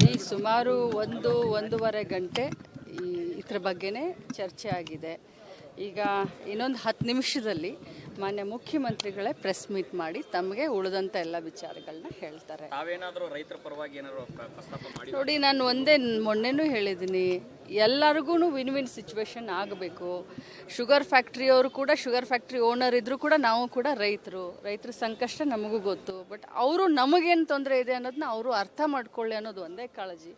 ನೋಡಿ, ಸುಮಾರು ಒಂದೂವರೆ ಗಂಟೆ ಇದ್ರ ಬಗ್ಗೆನೇ ಚರ್ಚೆ ಆಗಿದೆ. ಈಗ ಇನ್ನೊಂದು 10 ನಿಮಿಷದಲ್ಲಿ ಮಾನ್ಯ ಮುಖ್ಯಮಂತ್ರಿಗಳೇ ಪ್ರೆಸ್ ಮೀಟ್ ಮಾಡಿ ತಮಗೆ ಉಳಿದಂಥ ಎಲ್ಲ ವಿಚಾರಗಳನ್ನ ಹೇಳ್ತಾರೆ. ತಾವೇನಾದರೂ ರೈತರ ಪರವಾಗಿ ಏನಾದರೂ ಪ್ರಸ್ತಾಪ ಮಾಡಿ? ನೋಡಿ, ನಾನು ಮೊನ್ನೆನೂ ಹೇಳಿದ್ದೀನಿ, ಎಲ್ಲರಿಗೂ ವಿನ್ ವಿನ್ ಸಿಚುವೇಶನ್ ಆಗಬೇಕು. ಶುಗರ್ ಫ್ಯಾಕ್ಟ್ರಿಯವರು ಕೂಡ ಶುಗರ್ ಫ್ಯಾಕ್ಟ್ರಿ ಓನರ್ ಇದ್ದರೂ ಕೂಡ ನಾವು ಕೂಡ ರೈತರ ಸಂಕಷ್ಟ ನಮಗೂ ಗೊತ್ತು. ಬಟ್ ಅವರು ನಮಗೇನು ತೊಂದರೆ ಇದೆ ಅನ್ನೋದನ್ನ ಅವರು ಅರ್ಥ ಮಾಡ್ಕೊಳ್ಳಿ ಅನ್ನೋದು ಒಂದೇ ಕಾಳಜಿ.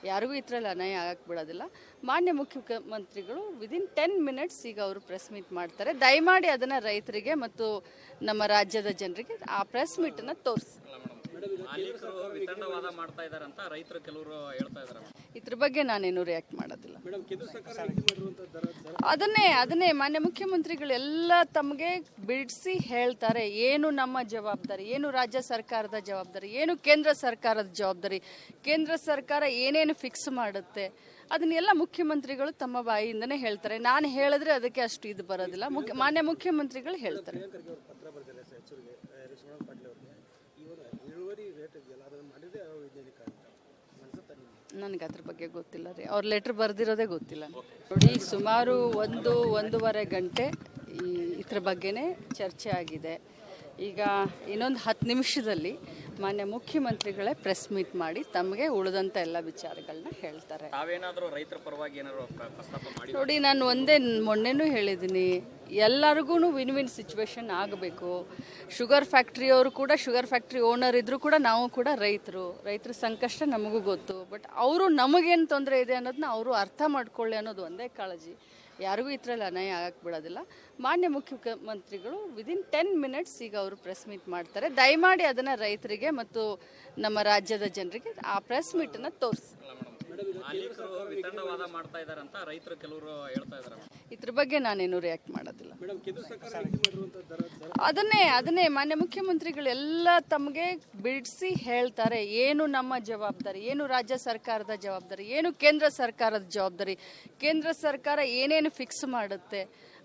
ಯಾರಿಗೂ ಈ ಥರ ಅನ್ಯಾಯ ಆಗಕ್ಕೆ ಬಿಡೋದಿಲ್ಲ. ಮಾನ್ಯ ಮುಖ್ಯಮಂತ್ರಿಗಳು ವಿದಿನ್ 10 ಮಿನಿಟ್ಸ್ ಈಗ ಅವರು ಪ್ರೆಸ್ ಮೀಟ್ ಮಾಡ್ತಾರೆ. ದಯಮಾಡಿ ಅದನ್ನು ರೈತರಿಗೆ ಮತ್ತು ನಮ್ಮ ರಾಜ್ಯದ ಜನರಿಗೆ ಆ ಪ್ರೆಸ್ ಮೀಟನ್ನು ತೋರಿಸಿ. ವಿತಂಡವಾದ ಮಾಡ್ತಾ ಇದ್ದಾರೆ ಅಂತ ರೈತರು ಕೆಲವರು ಹೇಳ್ತಾ ಇದ್ದಾರೆ. ಇದ್ರ ಬಗ್ಗೆ ನಾನೇನು ರಿಯಾಕ್ಟ್ ಮಾಡೋದಿಲ್ಲ. ಅದನ್ನೇ ಮಾನ್ಯ ಮುಖ್ಯಮಂತ್ರಿಗಳು ಎಲ್ಲ ತಮಗೆ ಬಿಡಿಸಿ ಹೇಳ್ತಾರೆ. ಏನು ನಮ್ಮ ಜವಾಬ್ದಾರಿ, ಏನು ರಾಜ್ಯ ಸರ್ಕಾರದ ಜವಾಬ್ದಾರಿ, ಏನು ಕೇಂದ್ರ ಸರ್ಕಾರದ ಜವಾಬ್ದಾರಿ, ಕೇಂದ್ರ ಸರ್ಕಾರ ಏನೇನು ಫಿಕ್ಸ್ ಮಾಡುತ್ತೆ ಅದನ್ನೆಲ್ಲ ಮುಖ್ಯಮಂತ್ರಿಗಳು ತಮ್ಮ ಬಾಯಿಯಿಂದನೇ ಹೇಳ್ತಾರೆ. ನಾನು ಹೇಳಿದ್ರೆ ಅದಕ್ಕೆ ಅಷ್ಟು ಇದು ಬರೋದಿಲ್ಲ. ಮಾನ್ಯ ಮುಖ್ಯಮಂತ್ರಿಗಳು ಹೇಳ್ತಾರೆ. ನನಗೆ ಅದ್ರ ಬಗ್ಗೆ ಗೊತ್ತಿಲ್ಲ ರೀ. ಅವ್ರ ಲೆಟ್ರ್ ಬರೆದಿರೋದೇ ಗೊತ್ತಿಲ್ಲ. ನೋಡಿ, ಸುಮಾರು ಒಂದೂವರೆ ಗಂಟೆ ಇದ್ರ ಬಗ್ಗೆನೇ ಚರ್ಚೆ ಆಗಿದೆ. ಈಗ ಇನ್ನೊಂದು 10 ನಿಮಿಷದಲ್ಲಿ ಮಾನ್ಯ ಮುಖ್ಯಮಂತ್ರಿಗಳೇ ಪ್ರೆಸ್ ಮೀಟ್ ಮಾಡಿ ತಮಗೆ ಉಳಿದಂಥ ಎಲ್ಲ ವಿಚಾರಗಳನ್ನ ಹೇಳ್ತಾರೆ. ತಾವೇನಾದರೂ ರೈತರ ಪರವಾಗಿ ಏನಾದರೂ ಪ್ರಸ್ತಾಪ ಮಾಡಿ? ನೋಡಿ, ನಾನು ಮೊನ್ನೆನೂ ಹೇಳಿದ್ದೀನಿ, ಎಲ್ಲರಿಗೂ ವಿನ್ ವಿನ್ ಸಿಚುವೇಶನ್ ಆಗಬೇಕು. ಶುಗರ್ ಫ್ಯಾಕ್ಟ್ರಿಯವರು ಕೂಡ ಶುಗರ್ ಫ್ಯಾಕ್ಟ್ರಿ ಓನರ್ ಇದ್ದರೂ ಕೂಡ ನಾವು ಕೂಡ ರೈತರ ಸಂಕಷ್ಟ ನಮಗೂ ಗೊತ್ತು. ಬಟ್ ಅವರು ನಮಗೇನು ತೊಂದರೆ ಇದೆ ಅನ್ನೋದನ್ನ ಅವರು ಅರ್ಥ ಮಾಡ್ಕೊಳ್ಳಿ ಅನ್ನೋದು ಒಂದೇ ಕಾಳಜಿ. ಯಾರಿಗೂ ಈ ಥರ ಅನ್ಯಾಯ ಆಗಕ್ಕೆ ಬಿಡೋದಿಲ್ಲ. ಮಾನ್ಯ ಮುಖ್ಯಮಂತ್ರಿಗಳು ವಿದಿನ್ 10 ಮಿನಿಟ್ಸ್ ಈಗ ಅವರು ಪ್ರೆಸ್ ಮೀಟ್ ಮಾಡ್ತಾರೆ. ದಯಮಾಡಿ ಅದನ್ನು ರೈತರಿಗೆ ಮತ್ತು ನಮ್ಮ ರಾಜ್ಯದ ಜನರಿಗೆ ಆ ಪ್ರೆಸ್ ಮೀಟನ್ನು ತೋರಿಸಿ. ವಿತಂಡವಾದ ಮಾಡ್ತಾ ಇದ್ದಾರೆ ಅಂತ ರೈತರು ಕೆಲವರು ಹೇಳ್ತಾ ಇದ್ದಾರೆ. ಇದ್ರ ಬಗ್ಗೆ ನಾನೇನು ರಿಯಾಕ್ಟ್ ಮಾಡೋದಿಲ್ಲ. ಅದನ್ನೇ ಮಾನ್ಯ ಮುಖ್ಯಮಂತ್ರಿಗಳು ಎಲ್ಲ ತಮಗೆ ಬಿಡಿಸಿ ಹೇಳ್ತಾರೆ. ಏನು ನಮ್ಮ ಜವಾಬ್ದಾರಿ, ಏನು ರಾಜ್ಯ ಸರ್ಕಾರದ ಜವಾಬ್ದಾರಿ, ಏನು ಕೇಂದ್ರ ಸರ್ಕಾರದ ಜವಾಬ್ದಾರಿ, ಕೇಂದ್ರ ಸರ್ಕಾರ ಏನೇನು ಫಿಕ್ಸ್ ಮಾಡುತ್ತೆ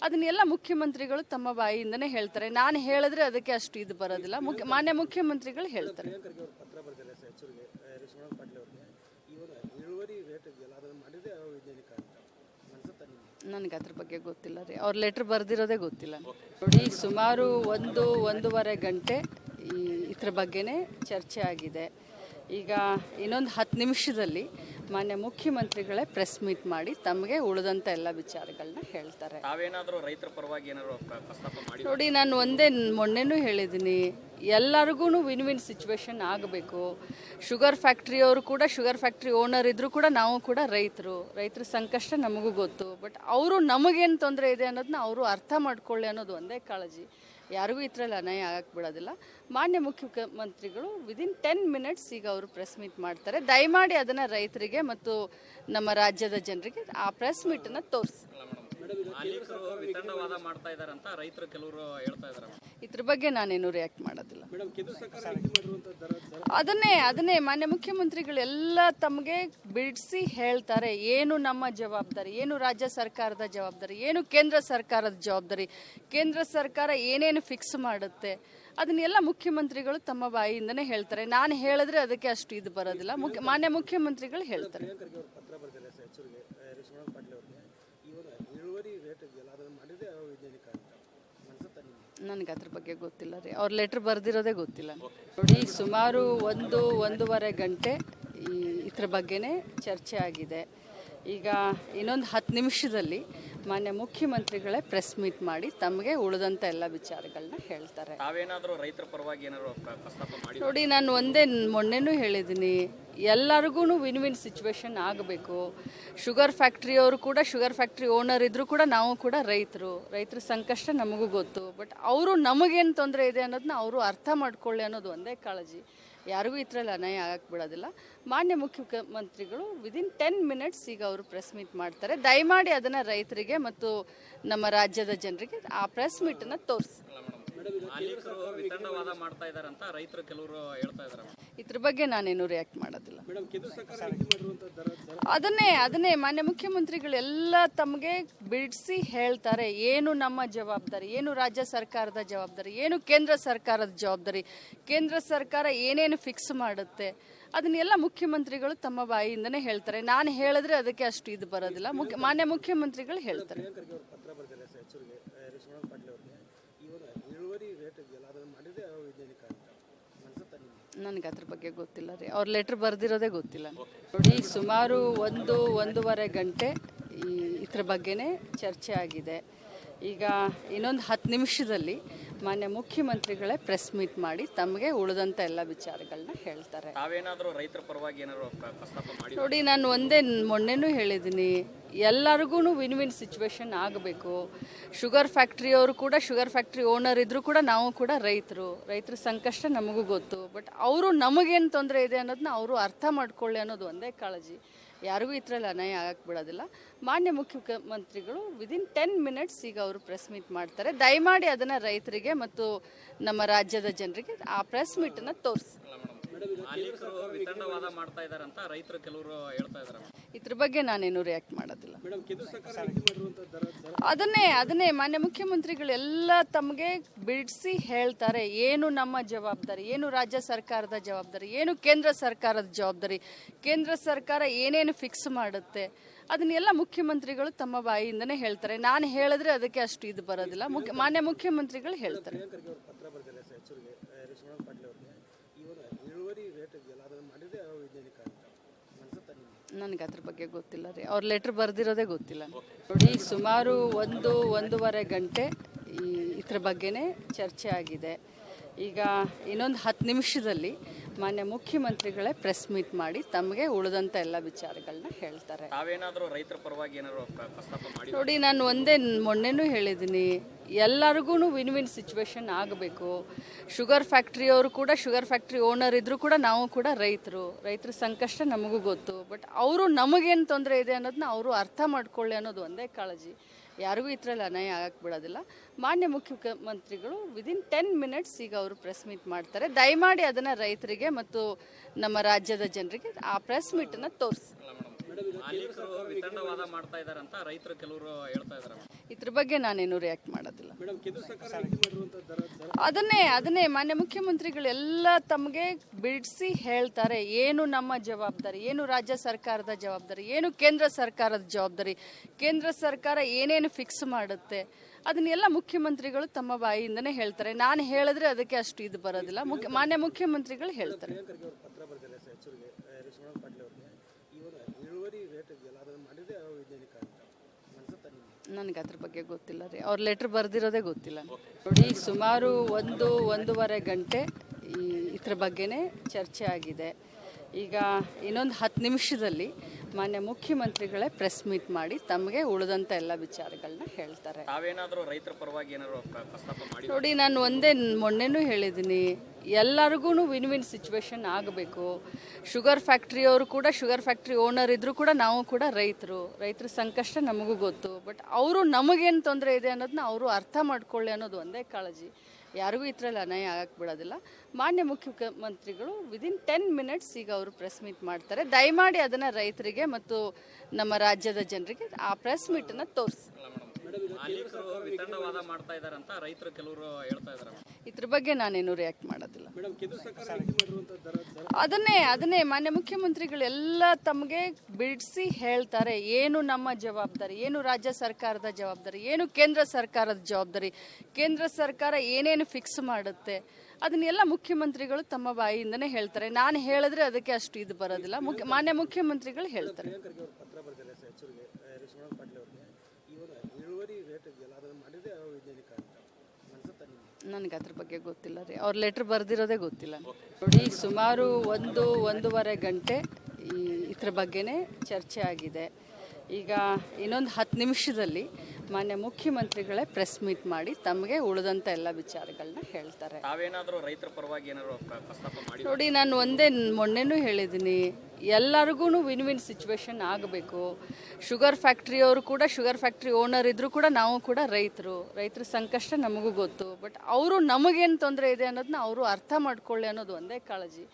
ಅದನ್ನೆಲ್ಲ ಮುಖ್ಯಮಂತ್ರಿಗಳು ತಮ್ಮ ಬಾಯಿಯಿಂದನೇ ಹೇಳ್ತಾರೆ. ನಾನು ಹೇಳಿದ್ರೆ ಅದಕ್ಕೆ ಅಷ್ಟು ಇದು ಬರೋದಿಲ್ಲ. ಮಾನ್ಯ ಮುಖ್ಯಮಂತ್ರಿಗಳು ಹೇಳ್ತಾರೆ. ನನಗೆ ಅದ್ರ ಬಗ್ಗೆ ಗೊತ್ತಿಲ್ಲ ರೀ. ಅವ್ರ ಲೆಟ್ರ್ ಬರೆದಿರೋದೇ ಗೊತ್ತಿಲ್ಲ. ನೋಡಿ, ಸುಮಾರು ಒಂದೂವರೆ ಗಂಟೆ ಇದ್ರ ಬಗ್ಗೆನೇ ಚರ್ಚೆ ಆಗಿದೆ. ಈಗ ಇನ್ನೊಂದು 10 ನಿಮಿಷದಲ್ಲಿ ಮಾನ್ಯ ಮುಖ್ಯಮಂತ್ರಿಗಳೇ ಪ್ರೆಸ್ ಮೀಟ್ ಮಾಡಿ ತಮಗೆ ಉಳಿದಂಥ ಎಲ್ಲ ವಿಚಾರಗಳನ್ನ ಹೇಳ್ತಾರೆ. ತಾವೇನಾದರೂ ರೈತರ ಪರವಾಗಿ ಏನಾದರೂ ಪ್ರಸ್ತಾಪ ಮಾಡಿ? ನೋಡಿ, ನಾನು ಮೊನ್ನೆನೂ ಹೇಳಿದ್ದೀನಿ, ಎಲ್ಲರಿಗೂ ವಿನ್ ವಿನ್ ಸಿಚುವೇಶನ್ ಆಗಬೇಕು. ಶುಗರ್ ಫ್ಯಾಕ್ಟ್ರಿಯವರು ಕೂಡ ಶುಗರ್ ಫ್ಯಾಕ್ಟ್ರಿ ಓನರ್ ಇದ್ದರೂ ಕೂಡ ನಾವು ಕೂಡ ರೈತರ ಸಂಕಷ್ಟ ನಮಗೂ ಗೊತ್ತು. ಬಟ್ ಅವರು ನಮಗೇನು ತೊಂದರೆ ಇದೆ ಅನ್ನೋದನ್ನ ಅವರು ಅರ್ಥ ಮಾಡ್ಕೊಳ್ಳಿ ಅನ್ನೋದು ಒಂದೇ ಕಾಳಜಿ. ಯಾರಿಗೂ ಈ ಥರ ಅನ್ಯಾಯ ಆಗಕ್ಕೆ ಬಿಡೋದಿಲ್ಲ. ಮಾನ್ಯ ಮುಖ್ಯಮಂತ್ರಿಗಳು ವಿದಿನ್ 10 ಮಿನಿಟ್ಸ್ ಈಗ ಅವರು ಪ್ರೆಸ್ ಮೀಟ್ ಮಾಡ್ತಾರೆ. ದಯಮಾಡಿ ಅದನ್ನು ರೈತರಿಗೆ ಮತ್ತು ನಮ್ಮ ರಾಜ್ಯದ ಜನರಿಗೆ ಆ ಪ್ರೆಸ್ ಮೀಟನ್ನು ತೋರಿಸಿ. ವಿತಂಡವಾದ ಮಾಡ್ತಾ ಇದ್ದಾರೆ ಅಂತ ರೈತರು ಕೆಲವರು ಹೇಳ್ತಾ ಇದ್ದಾರೆ. ಇದ್ರ ಬಗ್ಗೆ ನಾನೇನು ರಿಯಾಕ್ಟ್ ಮಾಡೋದಿಲ್ಲ. ಅದನ್ನೇ ಮಾನ್ಯ ಮುಖ್ಯಮಂತ್ರಿಗಳು ಎಲ್ಲ ತಮಗೆ ಬಿಡಿಸಿ ಹೇಳ್ತಾರೆ. ಏನು ನಮ್ಮ ಜವಾಬ್ದಾರಿ, ಏನು ರಾಜ್ಯ ಸರ್ಕಾರದ ಜವಾಬ್ದಾರಿ, ಏನು ಕೇಂದ್ರ ಸರ್ಕಾರದ ಜವಾಬ್ದಾರಿ, ಕೇಂದ್ರ ಸರ್ಕಾರ ಏನೇನು ಫಿಕ್ಸ್ ಮಾಡುತ್ತೆ ಅದನ್ನೆಲ್ಲ ಮುಖ್ಯಮಂತ್ರಿಗಳು ತಮ್ಮ ಬಾಯಿಯಿಂದನೇ ಹೇಳ್ತಾರೆ. ನಾನು ಹೇಳಿದ್ರೆ ಅದಕ್ಕೆ ಅಷ್ಟು ಇದು ಬರೋದಿಲ್ಲ. ಮಾನ್ಯ ಮುಖ್ಯಮಂತ್ರಿಗಳು ಹೇಳ್ತಾರೆ. ನನಗೆ ಅದ್ರ ಬಗ್ಗೆ ಗೊತ್ತಿಲ್ಲ ರೀ. ಅವ್ರ ಲೆಟ್ರ್ ಬರೆದಿರೋದೇ ಗೊತ್ತಿಲ್ಲ. ನೋಡಿ, ಸುಮಾರು ಒಂದೂವರೆ ಗಂಟೆ ಇದ್ರ ಬಗ್ಗೆನೇ ಚರ್ಚೆ ಆಗಿದೆ. ಈಗ ಇನ್ನೊಂದು 10 ನಿಮಿಷದಲ್ಲಿ ಮಾನ್ಯ ಮುಖ್ಯಮಂತ್ರಿಗಳೇ ಪ್ರೆಸ್ ಮೀಟ್ ಮಾಡಿ ತಮಗೆ ಉಳಿದಂಥ ಎಲ್ಲ ವಿಚಾರಗಳನ್ನ ಹೇಳ್ತಾರೆ. ತಾವೇನಾದರೂ ರೈತರ ಪರವಾಗಿ ಏನಾದರೂ ಪ್ರಸ್ತಾಪ ಮಾಡಿ? ನೋಡಿ, ನಾನು ಮೊನ್ನೆನೂ ಹೇಳಿದ್ದೀನಿ, ಎಲ್ಲರಿಗೂ ವಿನ್ ವಿನ್ ಸಿಚುವೇಶನ್ ಆಗಬೇಕು. ಶುಗರ್ ಫ್ಯಾಕ್ಟ್ರಿಯವರು ಕೂಡ ಶುಗರ್ ಫ್ಯಾಕ್ಟ್ರಿ ಓನರ್ ಇದ್ದರೂ ಕೂಡ ನಾವು ಕೂಡ ರೈತರ ಸಂಕಷ್ಟ ನಮಗೂ ಗೊತ್ತು. ಬಟ್ ಅವರು ನಮಗೇನು ತೊಂದರೆ ಇದೆ ಅನ್ನೋದನ್ನ ಅವರು ಅರ್ಥ ಮಾಡ್ಕೊಳ್ಳಿ ಅನ್ನೋದು ಒಂದೇ ಕಾಳಜಿ. ಯಾರಿಗೂ ಈ ಥರ ಅನ್ಯಾಯ ಆಗಕ್ಕೆ ಬಿಡೋದಿಲ್ಲ. ಮಾನ್ಯ ಮುಖ್ಯಮಂತ್ರಿಗಳು ವಿದಿನ್ 10 ಮಿನಿಟ್ಸ್ ಈಗ ಅವರು ಪ್ರೆಸ್ ಮೀಟ್ ಮಾಡ್ತಾರೆ. ದಯಮಾಡಿ ಅದನ್ನು ರೈತರಿಗೆ ಮತ್ತು ನಮ್ಮ ರಾಜ್ಯದ ಜನರಿಗೆ ಆ ಪ್ರೆಸ್ ಮೀಟನ್ನು ತೋರಿಸಿ. ವಿತಂಡವಾದ ಮಾಡ್ತಾ ಇದ್ದಾರೆ ಅಂತ ರೈತರು ಕೆಲವರು ಹೇಳ್ತಾ ಇದ್ದಾರೆ. ಇದ್ರ ಬಗ್ಗೆ ನಾನೇನು ರಿಯಾಕ್ಟ್ ಮಾಡೋದಿಲ್ಲ. ಅದನ್ನೇ ಮಾನ್ಯ ಮುಖ್ಯಮಂತ್ರಿಗಳು ಎಲ್ಲ ತಮಗೆ ಬಿಡಿಸಿ ಹೇಳ್ತಾರೆ. ಏನು ನಮ್ಮ ಜವಾಬ್ದಾರಿ, ಏನು ರಾಜ್ಯ ಸರ್ಕಾರದ ಜವಾಬ್ದಾರಿ, ಏನು ಕೇಂದ್ರ ಸರ್ಕಾರದ ಜವಾಬ್ದಾರಿ, ಕೇಂದ್ರ ಸರ್ಕಾರ ಏನೇನು ಫಿಕ್ಸ್ ಮಾಡುತ್ತೆ ಅದನ್ನೆಲ್ಲ ಮುಖ್ಯಮಂತ್ರಿಗಳು ತಮ್ಮ ಬಾಯಿಯಿಂದನೇ ಹೇಳ್ತಾರೆ. ನಾನು ಹೇಳಿದ್ರೆ ಅದಕ್ಕೆ ಅಷ್ಟು ಇದು ಬರೋದಿಲ್ಲ. ಮಾನ್ಯ ಮುಖ್ಯಮಂತ್ರಿಗಳು ಹೇಳ್ತಾರೆ. ನನಗೆ ಅದ್ರ ಬಗ್ಗೆ ಗೊತ್ತಿಲ್ಲ ರೀ. ಅವ್ರ ಲೆಟ್ರ್ ಬರೆದಿರೋದೇ ಗೊತ್ತಿಲ್ಲ ನೋಡಿ. ಸುಮಾರು ಒಂದೂವರೆ ಗಂಟೆ ಇದ್ರ ಬಗ್ಗೆನೇ ಚರ್ಚೆ ಆಗಿದೆ. ಈಗ ಇನ್ನೊಂದು 10 ನಿಮಿಷದಲ್ಲಿ ಮಾನ್ಯ ಮುಖ್ಯಮಂತ್ರಿಗಳೇ ಪ್ರೆಸ್ ಮೀಟ್ ಮಾಡಿ ತಮಗೆ ಉಳಿದಂಥ ಎಲ್ಲ ವಿಚಾರಗಳನ್ನ ಹೇಳ್ತಾರೆ. ತಾವೇನಾದರೂ ರೈತರ ಪರವಾಗಿ ಏನಾದರೂ ಪ್ರಸ್ತಾಪ ಮಾಡಿ ನೋಡಿ, ನಾನು ಮೊನ್ನೆನೂ ಹೇಳಿದ್ದೀನಿ, ಎಲ್ಲರಿಗೂ ವಿನ್ ವಿನ್ ಸಿಚುವೇಶನ್ ಆಗಬೇಕು. ಶುಗರ್ ಫ್ಯಾಕ್ಟ್ರಿಯವರು ಕೂಡ, ಶುಗರ್ ಫ್ಯಾಕ್ಟ್ರಿ ಓನರ್ ಇದ್ರೂ ಕೂಡ ನಾವು ಕೂಡ ರೈತರ ಸಂಕಷ್ಟ ನಮಗೂ ಗೊತ್ತು. ಬಟ್ ಅವರು ನಮಗೇನು ತೊಂದರೆ ಇದೆ ಅನ್ನೋದನ್ನ ಅವರು ಅರ್ಥ ಮಾಡ್ಕೊಳ್ಳಿ ಅನ್ನೋದು ಒಂದೇ ಕಾಳಜಿ. ಯಾರಿಗೂ ಈ ಥರ ಅನ್ಯಾಯ ಆಗಕ್ಕೆ ಬಿಡೋದಿಲ್ಲ. ಮಾನ್ಯ ಮುಖ್ಯಮಂತ್ರಿಗಳು ವಿದಿನ್ 10 ಮಿನಿಟ್ಸ್ ಈಗ ಅವರು ಪ್ರೆಸ್ ಮೀಟ್ ಮಾಡ್ತಾರೆ. ದಯಮಾಡಿ ಅದನ್ನು ರೈತರಿಗೆ ಮತ್ತು ನಮ್ಮ ರಾಜ್ಯದ ಜನರಿಗೆ ಆ ಪ್ರೆಸ್ ಮೀಟನ್ನು ತೋರಿಸಿ. ಮಾಲೀಕರು ವಿತಂಡವಾದ ಮಾಡ್ತಾ ಇದ್ದಾರೆ ಅಂತ ರೈತರು ಕೆಲವರು ಹೇಳ್ತಾ ಇದ್ದಾರೆ. ಇದ್ರ ಬಗ್ಗೆ ನಾನೇನು ರಿಯಾಕ್ಟ್ ಮಾಡೋದಿಲ್ಲ. ಅದನ್ನೇ ಮಾನ್ಯ ಮುಖ್ಯಮಂತ್ರಿಗಳು ಎಲ್ಲ ತಮಗೆ ಬಿಡಿಸಿ ಹೇಳ್ತಾರೆ. ಏನು ನಮ್ಮ ಜವಾಬ್ದಾರಿ, ಏನು ರಾಜ್ಯ ಸರ್ಕಾರದ ಜವಾಬ್ದಾರಿ, ಏನು ಕೇಂದ್ರ ಸರ್ಕಾರದ ಜವಾಬ್ದಾರಿ, ಕೇಂದ್ರ ಸರ್ಕಾರ ಏನೇನು ಫಿಕ್ಸ್ ಮಾಡುತ್ತೆ ಅದನ್ನೆಲ್ಲ ಮುಖ್ಯಮಂತ್ರಿಗಳು ತಮ್ಮ ಬಾಯಿಯಿಂದನೇ ಹೇಳ್ತಾರೆ. ನಾನು ಹೇಳಿದ್ರೆ ಅದಕ್ಕೆ ಅಷ್ಟು ಇದು ಬರೋದಿಲ್ಲ. ಮಾನ್ಯ ಮುಖ್ಯಮಂತ್ರಿಗಳು ಹೇಳ್ತಾರೆ. ನನಗೆ ಅದ್ರ ಬಗ್ಗೆ ಗೊತ್ತಿಲ್ಲ ರೀ. ಅವ್ರ ಲೆಟ್ರ್ ಬರೆದಿರೋದೇ ಗೊತ್ತಿಲ್ಲ ನೋಡಿ. ಸುಮಾರು ಒಂದೂವರೆ ಗಂಟೆ ಇದ್ರ ಬಗ್ಗೆನೇ ಚರ್ಚೆ ಆಗಿದೆ. ಈಗ ಇನ್ನೊಂದು 10 ನಿಮಿಷದಲ್ಲಿ ಮಾನ್ಯ ಮುಖ್ಯಮಂತ್ರಿಗಳೇ ಪ್ರೆಸ್ ಮೀಟ್ ಮಾಡಿ ತಮಗೆ ಉಳಿದಂಥ ಎಲ್ಲ ವಿಚಾರಗಳನ್ನ ಹೇಳ್ತಾರೆ. ತಾವೇನಾದರೂ ರೈತರ ಪರವಾಗಿ ಏನಾದರೂ ಪ್ರಸ್ತಾಪ ಮಾಡಿ ನೋಡಿ, ನಾನು ಮೊನ್ನೆನೂ ಹೇಳಿದ್ದೀನಿ, ಎಲ್ಲರಿಗೂ ವಿನ್ ವಿನ್ ಸಿಚುವೇಶನ್ ಆಗಬೇಕು. ಶುಗರ್ ಫ್ಯಾಕ್ಟ್ರಿಯವರು ಕೂಡ, ಶುಗರ್ ಫ್ಯಾಕ್ಟ್ರಿ ಓನರ್ ಇದ್ರೂ ಕೂಡ ನಾವು ಕೂಡ ರೈತರ ಸಂಕಷ್ಟ ನಮಗೂ ಗೊತ್ತು. ಬಟ್ ಅವರು ನಮಗೇನು ತೊಂದರೆ ಇದೆ ಅನ್ನೋದನ್ನ ಅವರು ಅರ್ಥ ಮಾಡ್ಕೊಳ್ಳಿ ಅನ್ನೋದು ಒಂದೇ ಕಾಳಜಿ. ಯಾರಿಗೂ ಈ ಥರ ಅನ್ಯಾಯ ಆಗಕ್ಕೆ ಬಿಡೋದಿಲ್ಲ. ಮಾನ್ಯ ಮುಖ್ಯಮಂತ್ರಿಗಳು ವಿದಿನ್ 10 ಮಿನಿಟ್ಸ್ ಈಗ ಅವರು ಪ್ರೆಸ್ ಮೀಟ್ ಮಾಡ್ತಾರೆ. ದಯಮಾಡಿ ಅದನ್ನು ರೈತರಿಗೆ ಮತ್ತು ನಮ್ಮ ರಾಜ್ಯದ ಜನರಿಗೆ ಆ ಪ್ರೆಸ್ ಮೀಟನ್ನು ತೋರಿಸಿ. ಮಾಲೀಕರು ವಿತಂಡವಾದ ಮಾಡ್ತಾ ಇದ್ದಾರೆ ಅಂತ ರೈತರು ಕೆಲವರು ಹೇಳ್ತಾ ಇದ್ದಾರೆ. ಇದ್ರ ಬಗ್ಗೆ ನಾನೇನು ರಿಯಾಕ್ಟ್ ಮಾಡೋದಿಲ್ಲ. ಅದನ್ನೇ ಮಾನ್ಯ ಮುಖ್ಯಮಂತ್ರಿಗಳು ಎಲ್ಲ ತಮಗೆ ಬಿಡಿಸಿ ಹೇಳ್ತಾರೆ. ಏನು ನಮ್ಮ ಜವಾಬ್ದಾರಿ, ಏನು ರಾಜ್ಯ ಸರ್ಕಾರದ ಜವಾಬ್ದಾರಿ, ಏನು ಕೇಂದ್ರ ಸರ್ಕಾರದ ಜವಾಬ್ದಾರಿ, ಕೇಂದ್ರ ಸರ್ಕಾರ ಏನೇನು ಫಿಕ್ಸ್ ಮಾಡುತ್ತೆ ಅದನ್ನೆಲ್ಲ ಮುಖ್ಯಮಂತ್ರಿಗಳು ತಮ್ಮ ಬಾಯಿಯಿಂದನೇ ಹೇಳ್ತಾರೆ. ನಾನು ಹೇಳಿದ್ರೆ ಅದಕ್ಕೆ ಅಷ್ಟು ಇದು ಬರೋದಿಲ್ಲ. ಮಾನ್ಯ ಮುಖ್ಯಮಂತ್ರಿಗಳು ಹೇಳ್ತಾರೆ. ನನಗೆ ಅದ್ರ ಬಗ್ಗೆ ಗೊತ್ತಿಲ್ಲ ರೀ. ಅವ್ರ ಲೆಟ್ರ್ ಬರೆದಿರೋದೇ ಗೊತ್ತಿಲ್ಲ ನೋಡಿ. ಸುಮಾರು ಒಂದೂವರೆ ಗಂಟೆ ಇದ್ರ ಬಗ್ಗೆನೇ ಚರ್ಚೆ ಆಗಿದೆ. ಈಗ ಇನ್ನೊಂದು 10 ನಿಮಿಷದಲ್ಲಿ ಮಾನ್ಯ ಮುಖ್ಯಮಂತ್ರಿಗಳೇ ಪ್ರೆಸ್ ಮೀಟ್ ಮಾಡಿ ತಮಗೆ ಉಳಿದಂಥ ಎಲ್ಲ ವಿಚಾರಗಳನ್ನ ಹೇಳ್ತಾರೆ. ತಾವೇನಾದರೂ ರೈತರ ಪರವಾಗಿ ಏನಾದರೂ ಪ್ರಸ್ತಾಪ ಮಾಡಿ ನೋಡಿ, ನಾನು ಮೊನ್ನೆನೂ ಹೇಳಿದ್ದೀನಿ, ಎಲ್ಲರಿಗೂ ವಿನ್ ವಿನ್ ಸಿಚುವೇಶನ್ ಆಗಬೇಕು. ಶುಗರ್ ಫ್ಯಾಕ್ಟ್ರಿಯವರು ಕೂಡ, ಶುಗರ್ ಫ್ಯಾಕ್ಟ್ರಿ ಓನರ್ ಇದ್ರೂ ಕೂಡ ನಾವು ಕೂಡ ರೈತರ ಸಂಕಷ್ಟ ನಮಗೂ ಗೊತ್ತು. ಬಟ್ ಅವರು ನಮಗೇನು ತೊಂದರೆ ಇದೆ ಅನ್ನೋದನ್ನ ಅವರು ಅರ್ಥ ಮಾಡ್ಕೊಳ್ಳಿ ಅನ್ನೋದು ಒಂದೇ ಕಾಳಜಿ. ಯಾರಿಗೂ ಈ ಥರ ಅನ್ಯಾಯ ಆಗಕ್ಕೆ ಬಿಡೋದಿಲ್ಲ. ಮಾನ್ಯ ಮುಖ್ಯಮಂತ್ರಿಗಳು ವಿದಿನ್ 10 ಮಿನಿಟ್ಸ್ ಈಗ ಅವರು ಪ್ರೆಸ್ ಮೀಟ್ ಮಾಡ್ತಾರೆ. ದಯಮಾಡಿ ಅದನ್ನು ರೈತರಿಗೆ ಮತ್ತು ನಮ್ಮ ರಾಜ್ಯದ ಜನರಿಗೆ ಆ ಪ್ರೆಸ್ ಮೀಟನ್ನು ತೋರಿಸಿ. ಮಾಲೀಕರು ವಿತಂಡವಾದ ಮಾಡ್ತಾ ಇದ್ದಾರೆ ಅಂತ ರೈತರು ಕೆಲವರು ಹೇಳ್ತಾ ಇದ್ದಾರೆ. ಇದ್ರ ಬಗ್ಗೆ ನಾನೇನು ರಿಯಾಕ್ಟ್ ಮಾಡೋದಿಲ್ಲ. ಅದನ್ನೇ ಮಾನ್ಯ ಮುಖ್ಯಮಂತ್ರಿಗಳು ಎಲ್ಲ ತಮಗೆ ಬಿಡಿಸಿ ಹೇಳ್ತಾರೆ. ಏನು ನಮ್ಮ ಜವಾಬ್ದಾರಿ, ಏನು ರಾಜ್ಯ ಸರ್ಕಾರದ ಜವಾಬ್ದಾರಿ, ಏನು ಕೇಂದ್ರ ಸರ್ಕಾರದ ಜವಾಬ್ದಾರಿ, ಕೇಂದ್ರ ಸರ್ಕಾರ ಏನೇನು ಫಿಕ್ಸ್ ಮಾಡುತ್ತೆ ಅದನ್ನೆಲ್ಲ ಮುಖ್ಯಮಂತ್ರಿಗಳು ತಮ್ಮ ಬಾಯಿಯಿಂದನೇ ಹೇಳ್ತಾರೆ. ನಾನು ಹೇಳಿದ್ರೆ ಅದಕ್ಕೆ ಅಷ್ಟು ಇದು ಬರೋದಿಲ್ಲ. ಮಾನ್ಯ ಮುಖ್ಯಮಂತ್ರಿಗಳು ಹೇಳ್ತಾರೆ. ನನಗೆ ಅದ್ರ ಬಗ್ಗೆ ಗೊತ್ತಿಲ್ಲ ರೀ. ಅವ್ರ ಲೆಟ್ರ್ ಬರೆದಿರೋದೇ ಗೊತ್ತಿಲ್ಲ ನೋಡಿ. ಸುಮಾರು ಒಂದೂವರೆ ಗಂಟೆ ಇದ್ರ ಬಗ್ಗೆನೇ ಚರ್ಚೆ ಆಗಿದೆ. ಈಗ ಇನ್ನೊಂದು 10 ನಿಮಿಷದಲ್ಲಿ ಮಾನ್ಯ ಮುಖ್ಯಮಂತ್ರಿಗಳೇ ಪ್ರೆಸ್ ಮೀಟ್ ಮಾಡಿ ತಮಗೆ ಉಳಿದಂಥ ಎಲ್ಲ ವಿಚಾರಗಳನ್ನ ಹೇಳ್ತಾರೆ. ತಾವೇನಾದರೂ ರೈತರ ಪರವಾಗಿ ಏನಾದರೂ ಪ್ರಸ್ತಾಪ ಮಾಡಿ ನೋಡಿ, ನಾನು ಮೊನ್ನೆನೂ ಹೇಳಿದ್ದೀನಿ, ಎಲ್ಲರಿಗೂ ವಿನ್ ವಿನ್ ಸಿಚುವೇಶನ್ ಆಗಬೇಕು. ಶುಗರ್ ಫ್ಯಾಕ್ಟ್ರಿಯವರು ಕೂಡ, ಶುಗರ್ ಫ್ಯಾಕ್ಟ್ರಿ ಓನರ್ ಇದ್ರೂ ಕೂಡ ನಾವು ಕೂಡ ರೈತರ ಸಂಕಷ್ಟ ನಮಗೂ ಗೊತ್ತು. ಬಟ್ ಅವರು ನಮಗೇನು ತೊಂದರೆ ಇದೆ ಅನ್ನೋದನ್ನ ಅವರು ಅರ್ಥ ಮಾಡ್ಕೊಳ್ಳಿ ಅನ್ನೋದು ಒಂದೇ ಕಾಳಜಿ.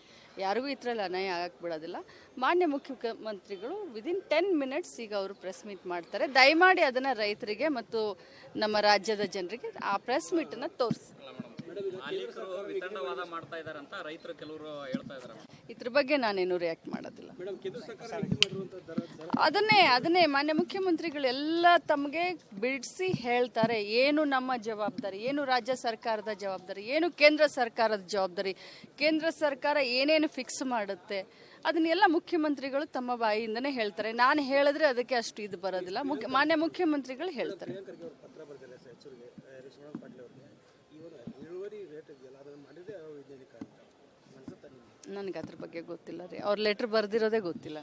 ಯಾರಿಗೂ ಈ ಥರ ಅನ್ಯಾಯ ಆಗಕ್ಕೆ ಬಿಡೋದಿಲ್ಲ. ಮಾನ್ಯ ಮುಖ್ಯಮಂತ್ರಿಗಳು ವಿದಿನ್ 10 ಮಿನಿಟ್ಸ್ ಈಗ ಅವರು ಪ್ರೆಸ್ ಮೀಟ್ ಮಾಡ್ತಾರೆ. ದಯಮಾಡಿ ಅದನ್ನು ರೈತರಿಗೆ ಮತ್ತು ನಮ್ಮ ರಾಜ್ಯದ ಜನರಿಗೆ ಆ ಪ್ರೆಸ್ ಮೀಟನ್ನು ತೋರಿಸಿ. ಮಾಲೀಕರು ವಿತಂಡವಾದ ಮಾಡ್ತಾ ಇದ್ದಾರೆ ಅಂತ ರೈತರು ಕೆಲವರು ಹೇಳ್ತಾ ಇದ್ದಾರೆ. ಇದ್ರ ಬಗ್ಗೆ ನಾನೇನು ರಿಯಾಕ್ಟ್ ಮಾಡೋದಿಲ್ಲ. ಅದನ್ನೇ ಮಾನ್ಯ ಮುಖ್ಯಮಂತ್ರಿಗಳು ಎಲ್ಲ ತಮಗೆ ಬಿಡಿಸಿ ಹೇಳ್ತಾರೆ. ಏನು ನಮ್ಮ ಜವಾಬ್ದಾರಿ, ಏನು ರಾಜ್ಯ ಸರ್ಕಾರದ ಜವಾಬ್ದಾರಿ, ಏನು ಕೇಂದ್ರ ಸರ್ಕಾರದ ಜವಾಬ್ದಾರಿ, ಕೇಂದ್ರ ಸರ್ಕಾರ ಏನೇನು ಫಿಕ್ಸ್ ಮಾಡುತ್ತೆ ಅದನ್ನೆಲ್ಲ ಮುಖ್ಯಮಂತ್ರಿಗಳು ತಮ್ಮ ಬಾಯಿಯಿಂದನೇ ಹೇಳ್ತಾರೆ. ನಾನು ಹೇಳಿದ್ರೆ ಅದಕ್ಕೆ ಅಷ್ಟು ಇದು ಬರೋದಿಲ್ಲ. ಮಾನ್ಯ ಮುಖ್ಯಮಂತ್ರಿಗಳು ಹೇಳ್ತಾರೆ. ನನಗೆ ಅದ್ರ ಬಗ್ಗೆ ಗೊತ್ತಿಲ್ಲ ರೀ. ಅವ್ರ ಲೆಟ್ರ್ ಬರೆದಿರೋದೇ ಗೊತ್ತಿಲ್ಲ.